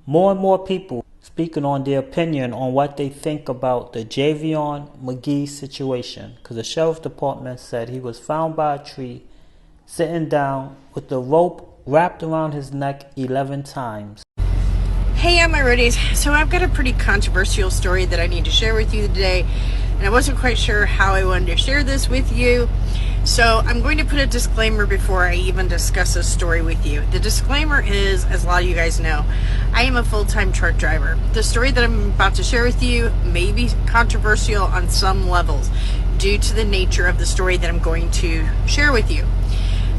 More and more people speaking on their opinion on what they think about the Javion Magee situation, because the sheriff's department said he was found by a tree sitting down with the rope wrapped around his neck 11 times. Hey, my roadies. So I've got a pretty controversial story that I need to share with you today, and I wasn't quite sure how I wanted to share this with you. So I'm going to put a disclaimer before I even discuss this story with you. The disclaimer is, as a lot of you guys know, I am a full-time truck driver. The story that I'm about to share with you may be controversial on some levels due to the nature of the story that I'm going to share with you.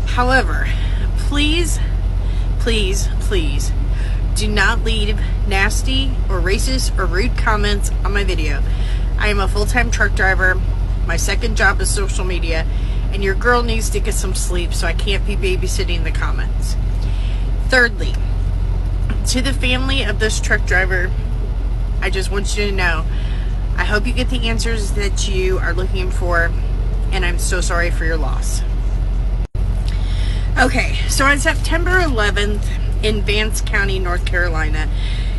However, please, please, please do not leave nasty or racist or rude comments on my video. I am a full-time truck driver. My second job is social media, and your girl needs to get some sleep, so I can't be babysitting the comments. Thirdly, to the family of this truck driver, I just want you to know, I hope you get the answers that you are looking for, and I'm so sorry for your loss. Okay, so on September 11th in Vance County, North Carolina,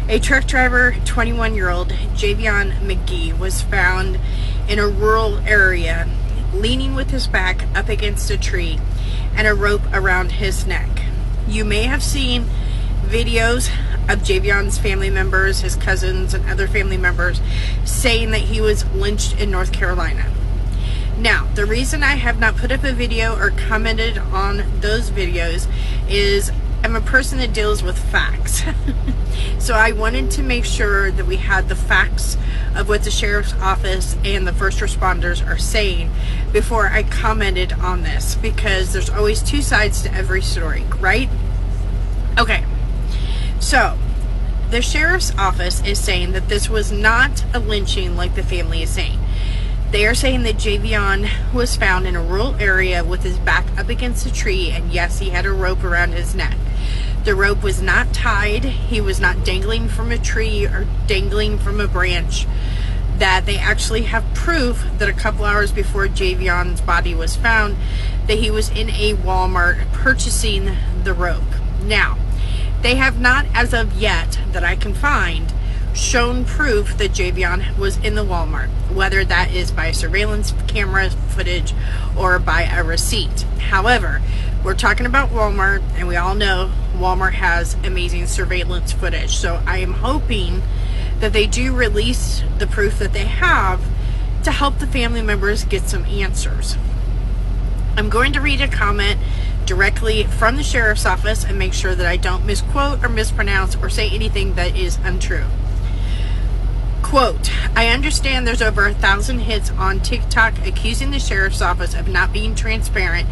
a truck driver, 21-year-old Javion Magee, was found in a rural area leaning with his back up against a tree and a rope around his neck. You may have seen videos of Javion's family members, his cousins, and other family members saying that he was lynched in North Carolina. Now, the reason I have not put up a video or commented on those videos is I'm a person that deals with facts. So I wanted to make sure that we had the facts of what the sheriff's office and the first responders are saying before I commented on this, because there's always two sides to every story, right? Okay, so the sheriff's office is saying that this was not a lynching like the family is saying. They are saying that Javion was found in a rural area with his back up against a tree, and yes, he had a rope around his neck. The rope was not tied. He was not dangling from a tree or dangling from a branch. That they actually have proof that a couple hours before Javion's body was found, that he was in a Walmart purchasing the rope. Now, they have not, as of yet, that I can find, shown proof that Javion was in the Walmart, whether that is by surveillance camera footage or by a receipt. However, we're talking about Walmart, and we all know Walmart has amazing surveillance footage. So I am hoping that they do release the proof that they have to help the family members get some answers. I'm going to read a comment directly from the sheriff's office and make sure that I don't misquote or mispronounce or say anything that is untrue. Quote, I understand there's over 1,000 hits on TikTok accusing the sheriff's office of not being transparent,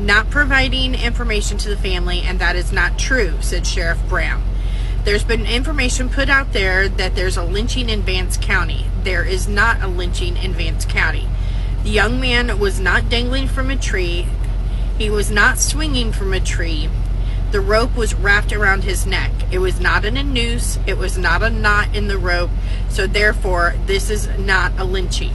not providing information to the family, and that is not true, said Sheriff Brown. There's been information put out there that there's a lynching in Vance County. There is not a lynching in Vance County. The young man was not dangling from a tree. He was not swinging from a tree. The rope was wrapped around his neck. It was not in a noose. It was not a knot in the rope. So therefore, this is not a lynching.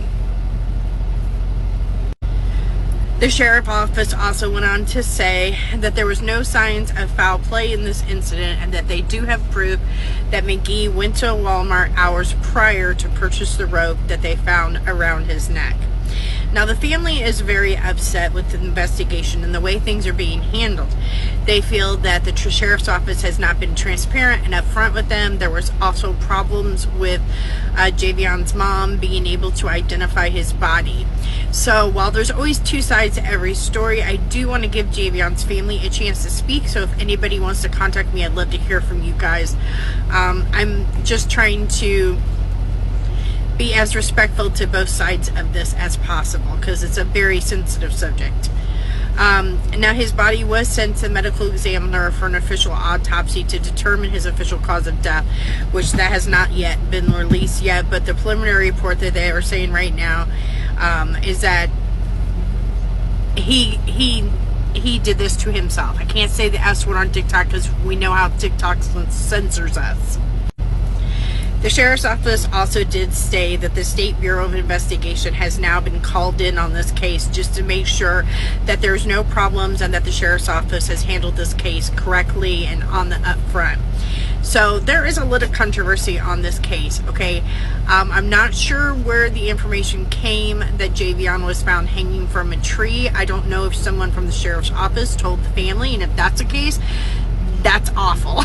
The sheriff's office also went on to say that there was no signs of foul play in this incident, and that they do have proof that Magee went to a Walmart hours prior to purchase the rope that they found around his neck. Now, the family is very upset with the investigation and the way things are being handled. They feel that the sheriff's office has not been transparent and upfront with them. There was also problems with Javion's mom being able to identify his body. So while there's always two sides to every story, I do want to give Javion's family a chance to speak. So if anybody wants to contact me, I'd love to hear from you guys. I'm just trying to be as respectful to both sides of this as possible, because it's a very sensitive subject. Now, his body was sent to the medical examiner for an official autopsy to determine his official cause of death, which that has not yet been released yet, but the preliminary report that they are saying right now is that he did this to himself. I can't say the S word on TikTok because we know how TikTok censors us. The sheriff's office also did say that the State Bureau of Investigation has now been called in on this case just to make sure that there's no problems and that the sheriff's office has handled this case correctly and on the upfront. So there is a little controversy on this case, okay? I'm not sure where the information came that Javion was found hanging from a tree. I don't know if someone from the sheriff's office told the family, and if that's the case, that's awful.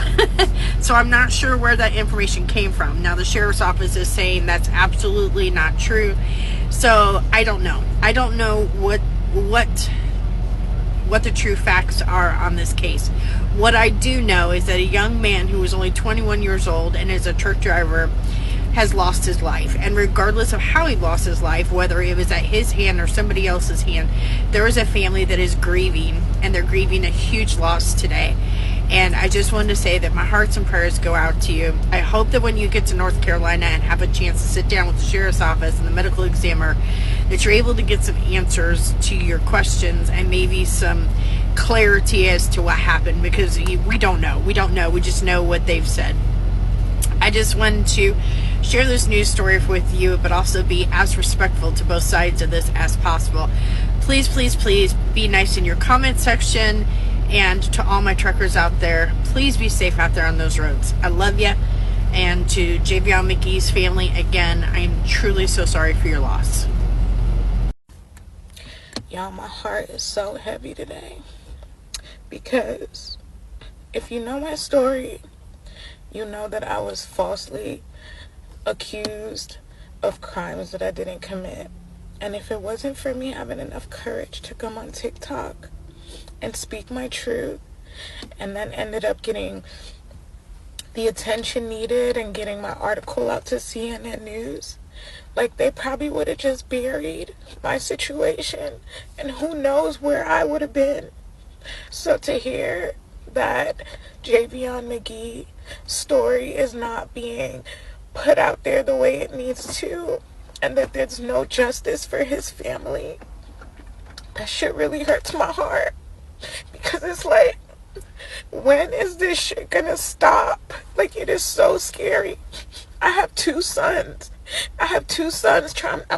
So I'm not sure where that information came from. Now the sheriff's office is saying that's absolutely not true. So I don't know. I don't know what the true facts are on this case. What I do know is that a young man who was only 21 years old and is a truck driver has lost his life. And regardless of how he lost his life, whether it was at his hand or somebody else's hand, there is a family that is grieving, and they're grieving a huge loss today. And I just wanted to say that my hearts and prayers go out to you. I hope that when you get to North Carolina and have a chance to sit down with the sheriff's office and the medical examiner, that you're able to get some answers to your questions and maybe some clarity as to what happened, because we don't know. We don't know. We just know what they've said. I just wanted to share this news story with you, but also be as respectful to both sides of this as possible. Please, please, please be nice in your comment section. And to all my truckers out there, please be safe out there on those roads. I love you. And to Javion Magee's family, again, I am truly so sorry for your loss. Y'all, my heart is so heavy today, because if you know my story, you know that I was falsely accused of crimes that I didn't commit. And if it wasn't for me having enough courage to come on TikTok and speak my truth, and then ended up getting the attention needed and getting my article out to CNN News, like, they probably would have just buried my situation, and who knows where I would have been. So to hear that Javion Magee's story is not being put out there the way it needs to, and that there's no justice for his family, that shit really hurts my heart. Because it's like, when is this shit gonna stop? Like, it is so scary. I have two sons. I'm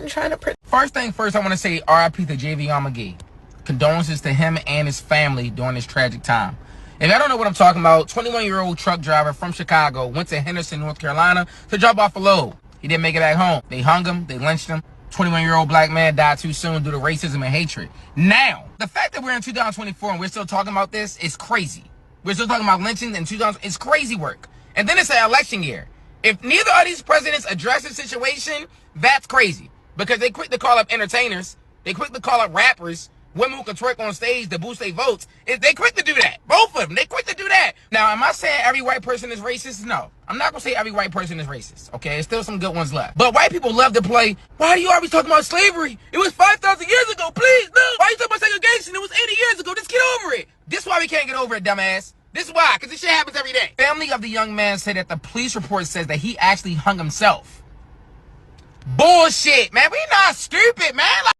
trying to protect. First thing first, I want to say RIP to Javion Magee. Condolences to him and his family during this tragic time. If I don't know what I'm talking about, 21-year-old truck driver from Chicago went to Henderson, North Carolina to drop off a load. He didn't make it back home. They hung him. They lynched him. 21-year-old black man died too soon due to racism and hatred. Now, the fact that we're in 2024 and we're still talking about this is crazy. We're still talking about lynching in 2000. It's crazy work. And then it's an election year. If neither of these presidents address the situation, that's crazy. Because they quick to call up entertainers. They quick to call up rappers. Women who can twerk on stage to boost their votes. They quick to do that. Both of them. They quick to do that. Now, am I saying every white person is racist? No. I'm not going to say every white person is racist. Okay? There's still some good ones left. But white people love to play, why are you always talking about slavery? It was 5,000 years ago. Please, no. Why are you talking about segregation? It was 80 years ago. Just get over it. This is why we can't get over it, dumbass. This is why. Because this shit happens every day. Family of the young man said that the police report says that he actually hung himself. Bullshit, man. We not stupid, man. Like,